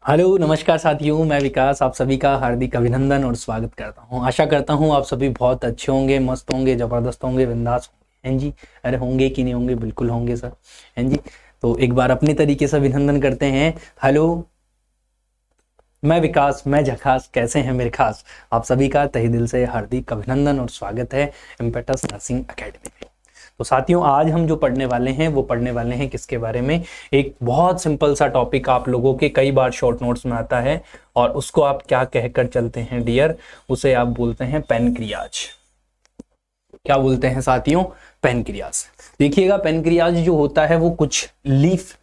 Hello नमस्कार साथियों, मैं विकास आप सभी का हार्दिक अभिनंदन और स्वागत करता हूं। आशा करता हूं आप सभी बहुत अच्छे होंगे, मस्त होंगे, ज़बरदस्त होंगे, बिंदास होंगे। हैं जी? अरे होंगे कि नहीं होंगे? बिल्कुल होंगे सर। हैं जी? तो एक बार अपने तरीके से अभिनंदन करते हैं। हेलो, मैं विकास, मैं झकास, कैसे हैं मेरे खास? आप सभी का तहे दिल से हार्दिक अभिनंदन और स्वागत है इम्पेटस नर्सिंग एकेडमी में। तो साथियों, आज हम जो पढ़ने वाले हैं वो पढ़ने वाले हैं किसके बारे में? एक बहुत सिंपल सा टॉपिक आप लोगों के कई बार शॉर्ट नोट्स में आता है और उसको आप क्या कहकर चलते हैं डियर? उसे आप बोलते हैं पेनक्रियाज। क्या बोलते हैं साथियों? पेनक्रियाज। देखिएगा, पेनक्रियाज जो होता है वो कुछ लीफ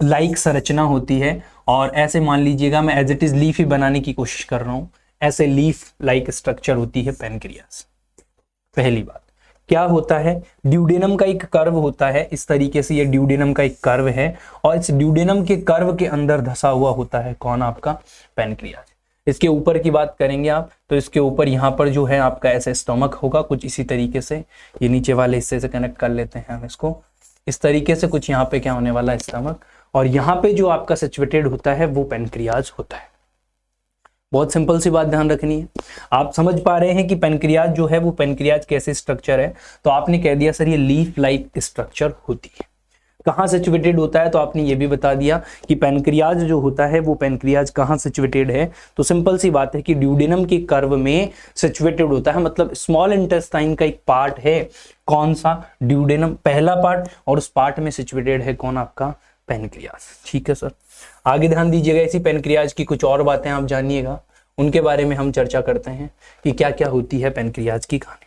लाइक संरचना होती है और ऐसे मान लीजिएगा, मैं एज इट इज लीफ ही बनाने की कोशिश कर रहा हूं। ऐसे लीफ लाइक स्ट्रक्चर होती है पेनक्रियाज। पहली बात, क्या होता है? ड्यूडेनम का एक कर्व होता है। इस तरीके से ये ड्यूडेनम का एक कर्व है और इस ड्यूडेनम के कर्व के अंदर धसा हुआ होता है कौन? आपका पेनक्रियाज। इसके ऊपर की बात करेंगे आप तो इसके ऊपर यहाँ पर जो है आपका ऐसे स्टमक होगा, कुछ इसी तरीके से। ये नीचे वाले हिस्से से कनेक्ट कर लेते हैं हम इसको। इस तरीके से कुछ यहाँ पे क्या होने वाला है? स्टमक। और यहाँ पे जो आपका सिचुएटेड होता है वो पेनक्रियाज होता है। बहुत सिंपल सी बात ध्यान रखनी है। आप समझ पा रहे हैं कि पेनक्रियाज जो है वो पेनक्रियाज कैसे स्ट्रक्चर है? तो आपने कह दिया सर ये लीफ लाइक स्ट्रक्चर होती है। कहाँ सिचुएटेड होता है? तो आपने ये भी बता दिया कि पेनक्रियाज जो होता है वो पेनक्रियाज कहाँ सिचुएटेड है। तो सिंपल सी बात है कि ड्यूडेनम के कर्व में सिचुएटेड होता है, मतलब स्मॉल इंटेस्टाइन का एक पार्ट है। कौन सा? ड्यूडेनम पहला पार्ट, और उस पार्ट में सिचुएटेड है कौन? आपका पेनक्रियाज। ठीक है सर, आगे ध्यान दीजिएगा। इसी पेनक्रियाज की कुछ और बातें आप जानिएगा, उनके बारे में हम चर्चा करते हैं कि क्या क्या होती है पेनक्रियाज की कहानी।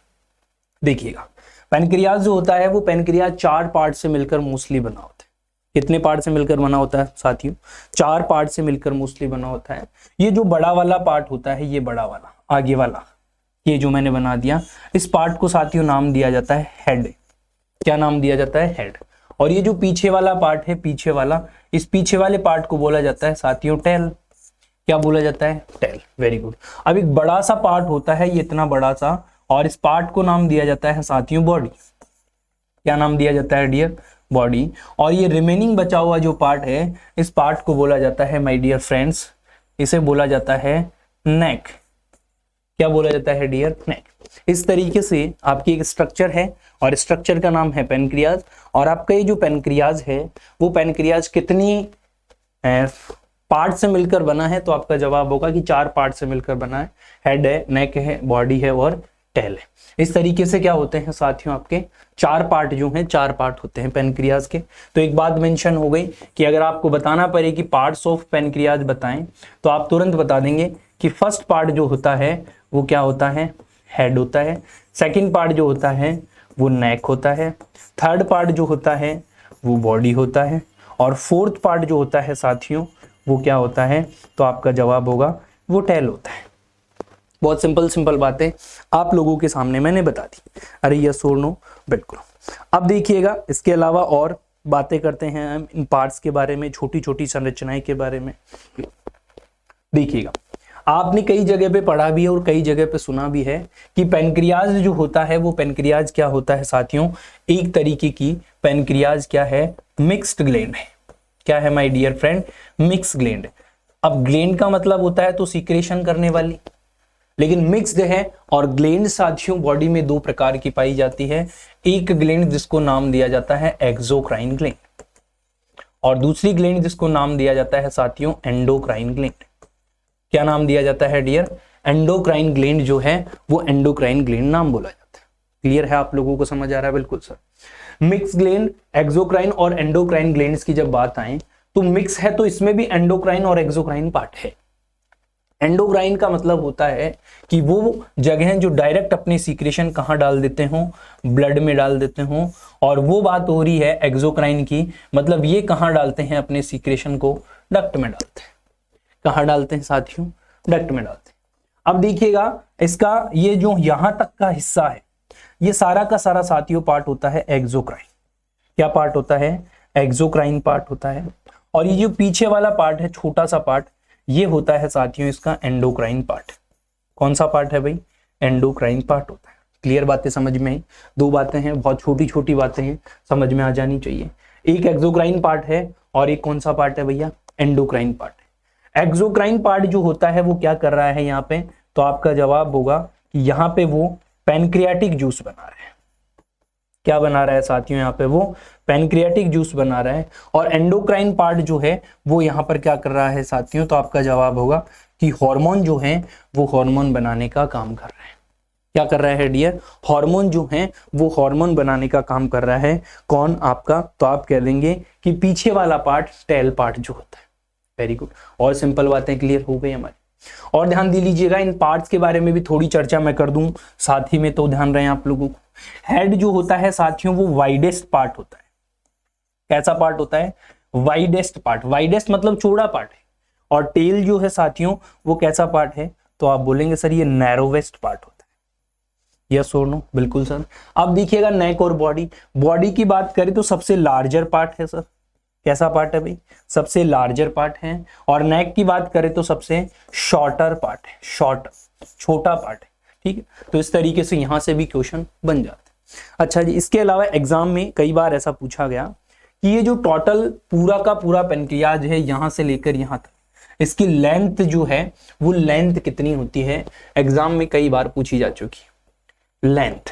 देखिएगा, पेनक्रियाज जो होता है वो पेनक्रियाज 4 पार्ट से मिलकर मोस्टली बना होता है। कितने पार्ट से मिलकर बना होता है साथियों? 4 पार्ट से मिलकर मोस्टली बना होता है। ये जो बड़ा वाला पार्ट होता है, ये बड़ा वाला आगे वाला, ये जो मैंने बना दिया, इस पार्ट को साथियों नाम दिया जाता है हेड। क्या नाम दिया जाता है? हेड। और ये जो पीछे वाला पार्ट है, पीछे वाला, इस पीछे वाले पार्ट को बोला जाता है साथियों टेल। क्या बोला जाता है? टेल। Very good. अब एक बड़ा सा पार्ट होता है, ये इतना बड़ा सा, और इस पार्ट को नाम दिया जाता है साथियों बॉडी। क्या नाम दिया जाता है डियर? बॉडी। और ये रिमेनिंग बचा हुआ जो पार्ट है, इस पार्ट को बोला जाता है माय डियर फ्रेंड्स, इसे बोला जाता है नेक। क्या बोला जाता है डियर? नेक। इस तरीके से आपकी एक स्ट्रक्चर है और स्ट्रक्चर का नाम है पेनक्रियाज। और आपका ये जो पेनक्रियाज है वो पेनक्रियाज कितनी पार्ट से मिलकर बना है? तो आपका जवाब होगा कि 4 पार्ट से मिलकर बना है। हेड है, नेक है, बॉडी है और टेल है। इस तरीके से क्या होते हैं साथियों? आपके 4 पार्ट जो हैं, 4 पार्ट होते हैं पेनक्रियाज के। तो एक बात मेंशन हो गई कि अगर आपको बताना पड़े कि पार्ट्स ऑफ पेनक्रियाज बताएं तो आप तुरंत बता देंगे कि फर्स्ट पार्ट जो होता है वो क्या होता है? हेड होता है। सेकेंड पार्ट जो होता है वो नेक होता है। थर्ड पार्ट जो होता है वो बॉडी होता है। और फोर्थ पार्ट जो होता है साथियों वो क्या होता है? तो आपका जवाब होगा वो टेल होता है। बहुत सिंपल सिंपल बातें आप लोगों के सामने मैंने बता दी। अरे यस और नो? बिल्कुल। अब देखिएगा, इसके अलावा और बातें करते हैं हम इन पार्ट्स के बारे में, छोटी छोटी संरचनाएं के बारे में। देखिएगा, आपने कई जगह पे पढ़ा भी है और कई जगह पे सुना भी है कि पेनक्रियाज जो होता है वो पेनक्रियाज क्या होता है साथियों? एक तरीके की पेनक्रियाज क्या है? मिक्स्ड ग्लैंड है। क्या है my dear friend? Mix gland. अब ग्लैंड का मतलब होता है तो सीक्रेशन करने वाली, लेकिन मिक्स्ड है। और ग्लैंड साथियों बॉडी में 2 प्रकार की पाई जाती है। एक ग्लैंड जिसको नाम दिया जाता है एक्सोक्राइन ग्लैंड, और दूसरी ग्लैंड जिसको नाम दिया जाता है साथियों एंडोक्राइन ग्लैंड। क्या नाम दिया जाता है डियर? एंडोक्राइन ग्लैंड जो है वो एंडोक्राइन ग्लैंड नाम बोला जाता है। क्लियर है? आप लोगों को समझ आ रहा है? बिल्कुल सर। मिक्स ग्लैंड, एक्सोक्राइन और एंडोक्राइन ग्लैंड्स की जब बात आए तो मिक्स है तो इसमें भी एंडोक्राइन और एक्सोक्राइन पार्ट है। एंडोक्राइन का मतलब होता है कि वो जगह जो डायरेक्ट अपने सीक्रेशन कहाँ डाल देते हो? ब्लड में डाल देते हो। और वो बात हो रही है एक्सोक्राइन की, मतलब ये कहाँ डालते हैं अपने सीक्रेशन को? डक्ट में डालते हैं। कहाँ डालते हैं साथियों? डक्ट में डालते हैं। अब देखिएगा, इसका ये जो यहां तक का हिस्सा है ये सारा का सारा साथियों पार्ट होता है एक्सोक्राइन। क्या पार्ट होता है? एक्सोक्राइन पार्ट होता है। और ये जो पीछे वाला पार्ट है, छोटा सा पार्ट, ये होता है साथियों इसका एंडोक्राइन पार्ट। कौन सा पार्ट है भाई? एंडोक्राइन पार्ट होता है। क्लियर बातें समझ में आई? 2 बातें हैं, बहुत छोटी छोटी बातें हैं, समझ में आ जानी चाहिए। एक एक्सोक्राइन पार्ट है और एक कौन सा पार्ट है भैया? एंडोक्राइन पार्ट है। एक्सोक्राइन पार्ट जो होता है वो क्या कर रहा है यहाँ पे, तो आपका जवाब होगा कि यहाँ पे वो पैनक्रियाटिक जूस बना रहा है। क्या बना रहा है साथियों, यहाँ पे वो पैनक्रियाटिक जूस बना रहा है। और एंडोक्राइन पार्ट जो है वो यहाँ पर क्या कर रहा है साथियों, तो आपका जवाब होगा कि हार्मोन जो है वो हार्मोन बनाने का काम कर रहा है। क्या कर रहा है डियर, हार्मोन जो है वो हार्मोन बनाने का काम कर रहा है। कौन, आपका, तो आप कह देंगे कि पीछे वाला पार्ट, टेल पार्ट जो होता है। वेरी गुड, और सिंपल बातें क्लियर हो गई हमारी। और ध्यान दे लीजिएगा, इन पार्ट्स के बारे में भी थोड़ी चर्चा मैं कर दूं साथ ही में, तो ध्यान रहे आप लोगों को। हेड जो होता है साथियों वो वाइडेस्ट पार्ट होता है। कैसा पार्ट होता है, वाइडेस्ट पार्ट। वाइडेस्ट मतलब चौड़ा पार्ट है। और टेल जो है साथियों वो कैसा पार्ट है, तो आप बोलेंगे सर ये नैरोवेस्ट पार्ट होता है। यस और नो, बिल्कुल सर। अब देखिएगा नेक और बॉडी। बॉडी की बात करें तो सबसे लार्जर पार्ट है सर। कैसा पार्ट है भाई, सबसे लार्जर पार्ट है। और नेक की बात करें तो सबसे शॉर्टर पार्ट है, शॉर्ट, छोटा पार्ट है। ठीक है, तो इस तरीके से यहां से भी क्वेश्चन बन जाते हैं। अच्छा जी, इसके अलावा एग्जाम में कई बार ऐसा पूछा गया कि ये जो टोटल पूरा का पूरा पेनक्रियाज है यहां से लेकर यहां तक, इसकी लेंथ जो है वो लेंथ कितनी होती है, एग्जाम में कई बार पूछी जा चुकी लेंथ।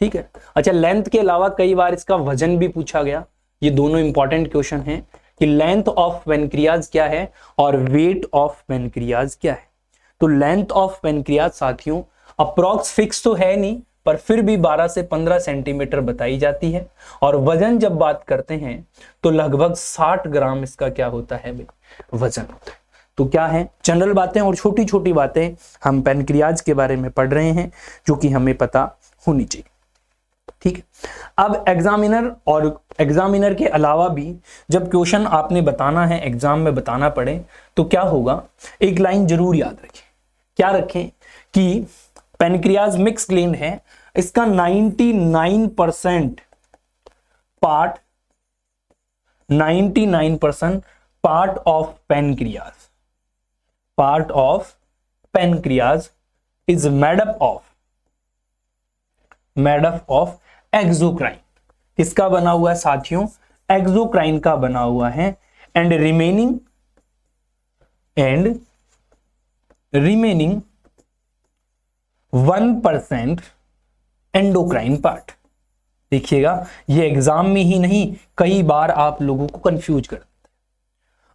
ठीक है, अच्छा, लेंथ के अलावा कई बार इसका वजन भी पूछा गया। ये दोनों इंपॉर्टेंट क्वेश्चन हैं कि लेंथ ऑफ पेनक्रियाज क्या है और वेट ऑफ पेनक्रियाज क्या है। तो लेंथ ऑफ पेनक्रियाज साथियों अप्रॉक्स फिक्स तो है नहीं, पर फिर भी 12 से 15 सेंटीमीटर बताई जाती है। और वजन जब बात करते हैं तो लगभग 60 ग्राम इसका क्या होता है भाई, वजन होता है। तो क्या है, जनरल बातें और छोटी छोटी बातें हम पेनक्रियाज के बारे में पढ़ रहे हैं जो कि हमें पता होनी चाहिए। ठीक है, अब एग्जामिनर और एग्जामिनर के अलावा भी जब क्वेश्चन आपने बताना है, एग्जाम में बताना पड़े, तो क्या होगा, एक लाइन जरूर याद रखें। क्या रखें कि पेनक्रियाज मिक्स ग्लैंड है, इसका 99% part, 99% part of pancreas, part of pancreas is made up of exocrine. किसका बना हुआ है साथियों, एक्सोक्राइन का बना हुआ है। And remaining 1% endocrine part. देखिएगा, ये एग्जाम में ही नहीं कई बार आप लोगों को कंफ्यूज कर देता है।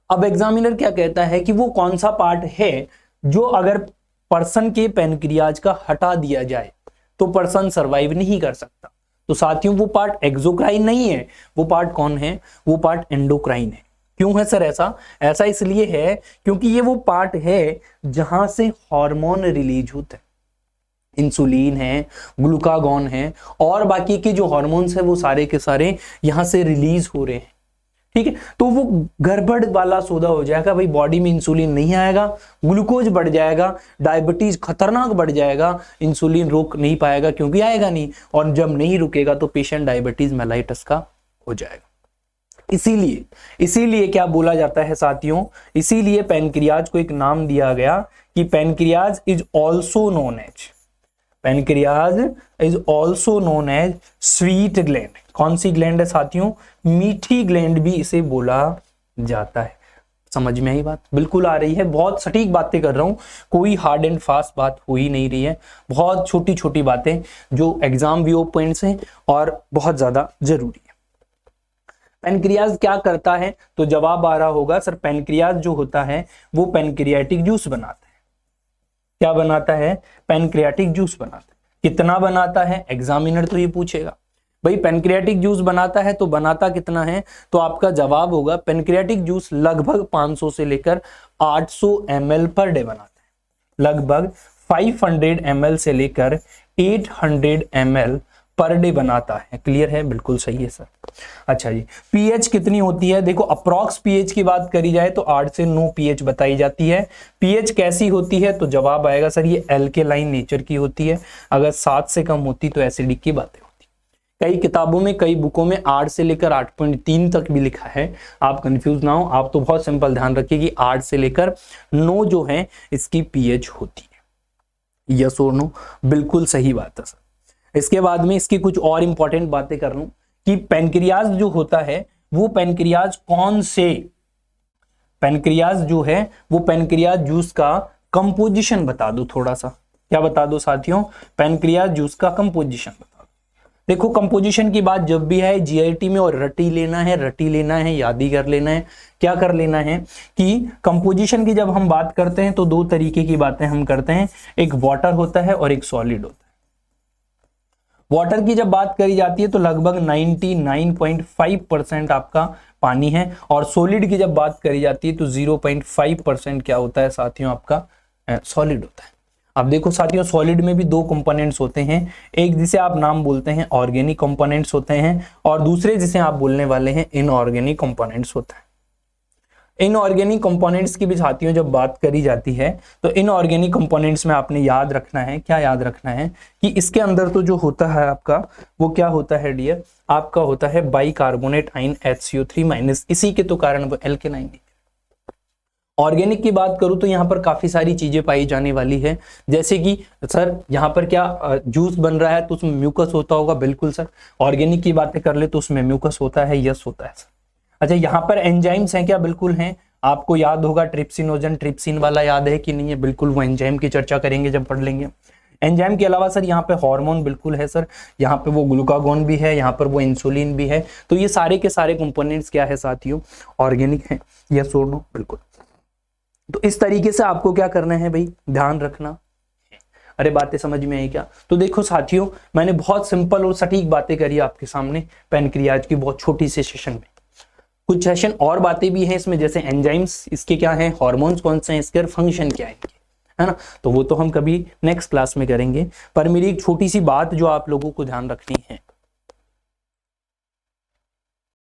अब एग्जामिनर क्या कहता है कि वो कौन सा पार्ट है जो अगर पर्सन के पेनक्रियाज का हटा दिया जाए तो पर्सन सरवाइव नहीं कर सकता। तो साथियों वो पार्ट एक्सोक्राइन नहीं है, वो पार्ट कौन है, वो पार्ट एंडोक्राइन है। क्यों है सर ऐसा, ऐसा इसलिए है क्योंकि ये वो पार्ट है जहां से हार्मोन रिलीज होता है। इंसुलिन है, ग्लूकागॉन है और बाकी के जो हार्मोन्स है वो सारे के सारे यहां से रिलीज हो रहे हैं। ठीक है, तो वो गड़बड़ वाला सौदा हो जाएगा भाई, बॉडी में इंसुलिन नहीं आएगा, ग्लूकोज बढ़ जाएगा, डायबिटीज खतरनाक बढ़ जाएगा, इंसुलिन रोक नहीं पाएगा क्योंकि आएगा नहीं, और जब नहीं रुकेगा तो पेशेंट डायबिटीज मेलाइटस का हो जाएगा। इसीलिए क्या बोला जाता है साथियों, इसीलिए पेनक्रियाज को एक नाम दिया गया कि pancreas is also known as sweet gland. कौन सी ग्लैंड है साथियों, मीठी ग्लैंड भी इसे बोला जाता है। समझ में आई बात, बिल्कुल आ रही है, बहुत सटीक बातें कर रहा हूं, कोई हार्ड एंड फास्ट बात हो ही नहीं रही है, बहुत छोटी छोटी बातें जो एग्जाम व्यू पॉइंट्स हैं और बहुत ज्यादा जरूरी है। पेनक्रियाज क्या करता है, तो जवाब आ रहा होगा सर, पेनक्रियाज जो होता है वो पेनक्रियाटिक जूस बनाता है। क्या बनाता है, पेनक्रियाटिक जूस बनाता है। कितना बनाता है, एग्जामिनर तो ये पूछेगा भाई पेनक्रियाटिक जूस बनाता है तो बनाता कितना है, तो आपका जवाब होगा पेनक्रियाटिक जूस लगभग 500 से लेकर 800 ml पर डे बनाता है। लगभग 500 ml से लेकर 800 ml पर डे बनाता है। क्लियर है, बिल्कुल सही है सर। अच्छा जी, पीएच कितनी होती है, देखो अप्रॉक्स पीएच की बात करी जाए तो 8 से 9 पीएच बताई जाती है। पीएच कैसी होती है, तो जवाब आएगा सर ये एल्केलाइन नेचर की होती है। अगर 7 से कम होती तो एसिडिक की बातें होती। कई किताबों में, कई बुकों में 8 से लेकर 8.3 तक भी लिखा है, आप कंफ्यूज ना हो। आप तो बहुत सिंपल ध्यान रखिए कि 8 से लेकर 9 जो है इसकी पीएच होती है। यस और नो, बिल्कुल सही बात है सर। इसके बाद में इसकी कुछ और इंपॉर्टेंट बातें कर लूं कि पेनक्रियाज जो होता है वो पेनक्रियाज कौन से पैनक्रियाज जो है वो पैनक्रियाज जूस का कंपोजिशन बता दो थोड़ा सा। क्या बता दो साथियों? पैनक्रियाज जूस का कंपोजिशन बता दो। देखो कंपोजिशन की बात जब भी है जीआईटी में और रटी लेना है, याद ही कर लेना है। क्या कर लेना है कि कंपोजिशन की जब हम बात करते हैं तो दो तरीके की बातें हम करते हैं, एक वाटर होता है और एक सॉलिड होता है। वाटर की जब बात करी जाती है तो लगभग 99.5% आपका पानी है, और सॉलिड की जब बात करी जाती है तो 0.5% क्या होता है साथियों? आपका सॉलिड होता है। अब देखो साथियों, सॉलिड में भी दो कंपोनेंट्स होते हैं, एक जिसे आप नाम बोलते हैं ऑर्गेनिक कंपोनेंट्स होते हैं, और दूसरे जिसे आप बोलने वाले हैं इनऑर्गेनिक कंपोनेंट्स होता है। इनऑर्गेनिक कंपोनेंट्स की भी साथियों जब बात करी जाती है तो इनऑर्गेनिक कंपोनेंट्स में आपने याद रखना है, क्या याद रखना है कि इसके अंदर तो जो होता है आपका वो क्या होता है डियर? आपका होता है बाइकार्बोनेट आयन HCO3-, इसी के तो कारण वो एल्केनाइन है। ऑर्गेनिक की बात करूं तो यहाँ पर काफी सारी चीजें पाई जाने वाली है, जैसे कि सर यहाँ पर क्या जूस बन रहा है तो उसमें म्यूकस होता होगा? बिल्कुल सर। ऑर्गेनिक की बातें कर ले तो उसमें म्यूकस होता है, यस होता है सर। अच्छा, यहाँ पर एंजाइम्स हैं क्या? बिल्कुल हैं। आपको याद होगा ट्रिप्सिनोजन, ट्रिप्सिन वाला याद है कि नहीं है? बिल्कुल, वो एंजाइम की चर्चा करेंगे जब पढ़ लेंगे। एंजाइम के अलावा सर यहाँ पे हार्मोन बिल्कुल है सर, यहाँ पे वो ग्लूकागोन भी है, यहाँ पर वो इंसुलिन भी है। तो ये सारे के सारे कंपोनेंट्स क्या है साथियों? ऑर्गेनिक है, यस और नो? बिल्कुल। तो इस तरीके से आपको क्या करना है भाई? ध्यान रखना। अरे बातें समझ में आई क्या? तो देखो साथियों, मैंने बहुत सिंपल और सटीक बातें करी आपके सामने पैनक्रियाज की बहुत छोटी से सेशन में। कुछ सेशन और बातें भी हैं इसमें, जैसे एंजाइम्स इसके क्या हैं, हार्मोन्स कौन से हैं, इसके फंक्शन क्या है ना? तो वो तो हम कभी नेक्स्ट क्लास में करेंगे। पर मेरी एक छोटी सी बात जो आप लोगों को ध्यान रखनी है